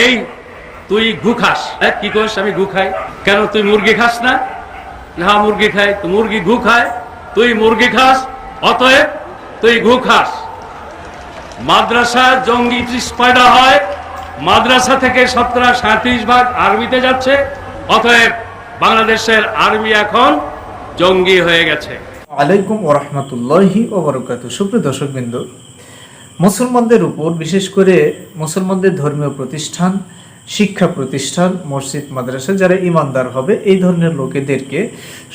এই তুই গু খাস? কি করিস? আমি গু খাই। কেন তুই মুরগি খাস না? না, মুরগি খাই। তো মুরগি গু খায়, তুই মুরগি খাস, অতএব তুই গু খাস। মাদ্রাসা জঙ্গি পয়দা হয়, মাদ্রাসা থেকে 37% আর্মিতে যাচ্ছে, অতএব বাংলাদেশের আর্মি এখন জঙ্গি হয়ে গেছে। আলাইকুম ওয়া রাহমাতুল্লাহি ওয়া বারাকাতুহু। সুপ্রিয় দর্শকবৃন্দ, মুসলমানদের উপর, বিশেষ করে মুসলমানদের ধর্মীয় প্রতিষ্ঠান, শিক্ষা প্রতিষ্ঠান, মসজিদ, মাদ্রাসা যারা ইমানদার হবে, এই ধরনের লোকেদেরকে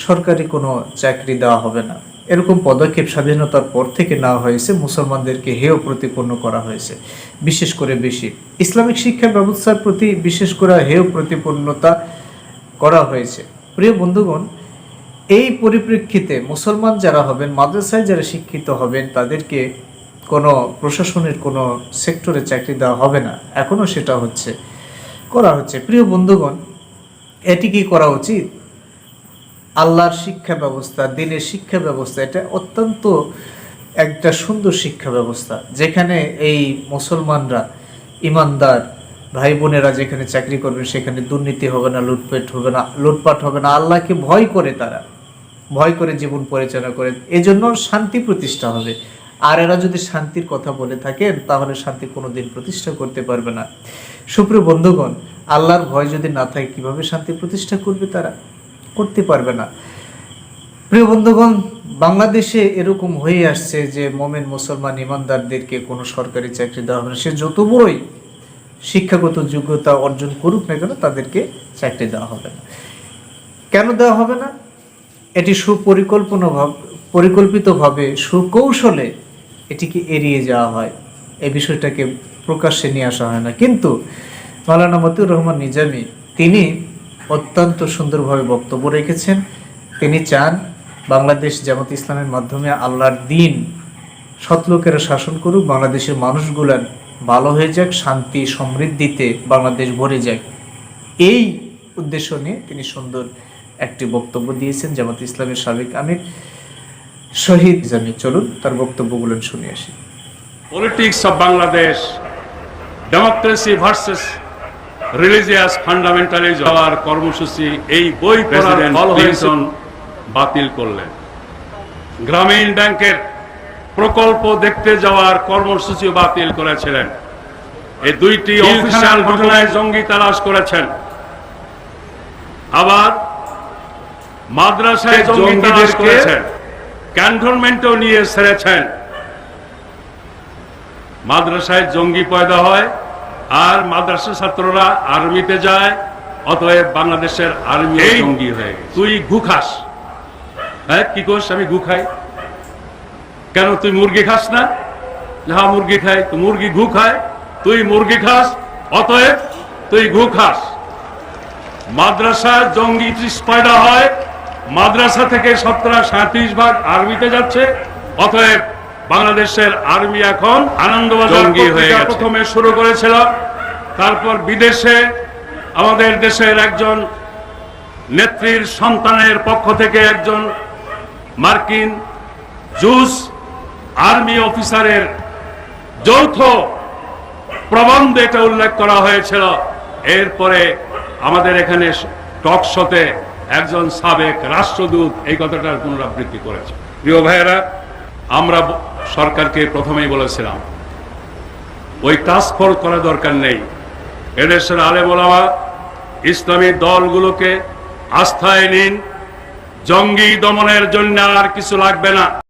সরকারি কোনো চাকরি দেওয়া হবে না। এরকম পদক্ষেপ স্বাধীনতার পর থেকে নেওয়া হয়েছে। মুসলমানদেরকে হেয় প্রতিপন্ন করা হয়েছে, বিশেষ করে বেশি ইসলামিক শিক্ষা ব্যবস্থার প্রতি বিশেষ করে হেয় প্রতিপন্নতা করা হয়েছে। প্রিয় বন্ধুগণ, এই পরিপ্রেক্ষিতে মুসলমান যারা হবেন, মাদ্রাসায় যারা শিক্ষিত হবেন, তাদেরকে কোনো প্রশাসনের কোনো সেক্টরে চাকরি দেওয়া হবে না। এখনও সেটা করা হচ্ছে। প্রিয় বন্ধুগণ, এটি কি করা উচিত? আল্লাহর শিক্ষা ব্যবস্থা, দ্বীনের শিক্ষা ব্যবস্থা, এটা অত্যন্ত একটা সুন্দর শিক্ষা ব্যবস্থা, যেখানে এই মুসলমানরা, ইমানদার ভাই বোনেরা যেখানে চাকরি করবেন, সেখানে দুর্নীতি হবে না, লুটপাট হবে না। আল্লাহকে ভয় করে, তারা ভয় করে জীবন পরিচালনা করে, এজন্য শান্তি প্রতিষ্ঠা হবে। আর এরা যদি শান্তির কথা বলে থাকেন, তাহলে শান্তি কোনোদিন প্রতিষ্ঠা করতে পারবে না। সুপ্রিয় বন্ধুগণ, আল্লাহর ভয় যদি না থাকে, কিভাবে শান্তি প্রতিষ্ঠা করবে? তারা করতে পারবে না। প্রিয় বন্ধুগণ, বাংলাদেশে এরকম হয়ে আসছে যে মোমেন মুসলমান ইমানদারদেরকে কোনো সরকারি চাকরি দেওয়া হবে না। সে যত বড়ই শিক্ষাগত যোগ্যতা অর্জন করুক না কেন, তাদেরকে চাকরি দেওয়া হবে না। কেন দেওয়া হবে না? এটি পরিকল্পিতভাবে, সুকৌশলে এটিকে এড়িয়ে যাওয়া হয়। এই বিষয়টাকে প্রকাশ্যে নিয়ে আসা হয় না। কিন্তু মাওলানা মতিউর রহমান নিজামী, তিনি অত্যন্ত সুন্দরভাবে বক্তব্য রেখেছেন। তিনি চান বাংলাদেশ জামাত ইসলামের মাধ্যমে আল্লাহর দ্বীন সৎলোকেরা শাসন করুক, বাংলাদেশের মানুষগুলার ভালো হয়ে যাক, শান্তি সমৃদ্ধিতে বাংলাদেশ ভরে যাক। এই উদ্দেশ্য নিয়ে তিনি সুন্দর একটি বক্তব্য দিয়েছেন জামাত ইসলামের সাবেক আমির শহীদ নিজামী। চলুন তার বক্তব্যগুলো শুনে আসি। Politics of Bangladesh, democracy versus religious fundamentalism হওয়ার কর্মসূচি, এই বই প্রেসিডেন্ট ক্লিনটন বাতিল করলেন। গ্রামীণ ব্যাংকের প্রকল্প দেখতে যাওয়ার কর্মসূচি বাতিল করেছিলেন। এই দুইটি অফিসিয়াল ঘটনায় জঙ্গি তালাশ করেছেন। আবার মাদ্রাসায় জঙ্গি তালাশ করেছেন, ক্যান্টনমেন্টও নিয়ে ছেড়েছেন। মাদ্রাসায় জঙ্গি পয়দা হয়, আর মাদ্রাসা ছাত্ররা আর্মিতে যায়, অতএব বাংলাদেশের আর্মি জঙ্গি হয়ে গেছে। তুই গু খাস? হ্যাঁ, কি করিস? আমি গু খাই। কেন তুই মুরগি খাস না? না, মুরগি খাই। তো মুরগি গু খায়, তুই মুরগি খাস, অতএব তুই গু খাস। মাদ্রাসা জঙ্গি পয়দা হয়, মাদ্রাসা থেকে 37% আর্মিতে যাচ্ছে, অতএব বাংলাদেশের আর্মি এখন আনন্দবাজার পত্রিকা প্রথমে শুরু করেছিল, তারপর বিদেশে আমাদের দেশের একজন নেত্রীর সন্তানের পক্ষ থেকে একজন মার্কিন জুস আর্মি অফিসারের যৌথ প্রবন্ধে এটা উল্লেখ করা হয়েছিল। এরপরে আমাদের এখানে টক শোতে একজন সাবেক রাষ্ট্রদূত এই কথাটার পুনরাবৃত্তি করেছে। প্রিয় ভাইয়েরা, আমরা সরকারকে প্রথমেই বলেছিলাম ওই টাস্ক ফোর্স করা দরকার নেই। এদেশের আলেম ওলামা ইসলামী দলগুলোকে আস্থায় নিন, জঙ্গি দমনের জন্য আর কিছু লাগবে না।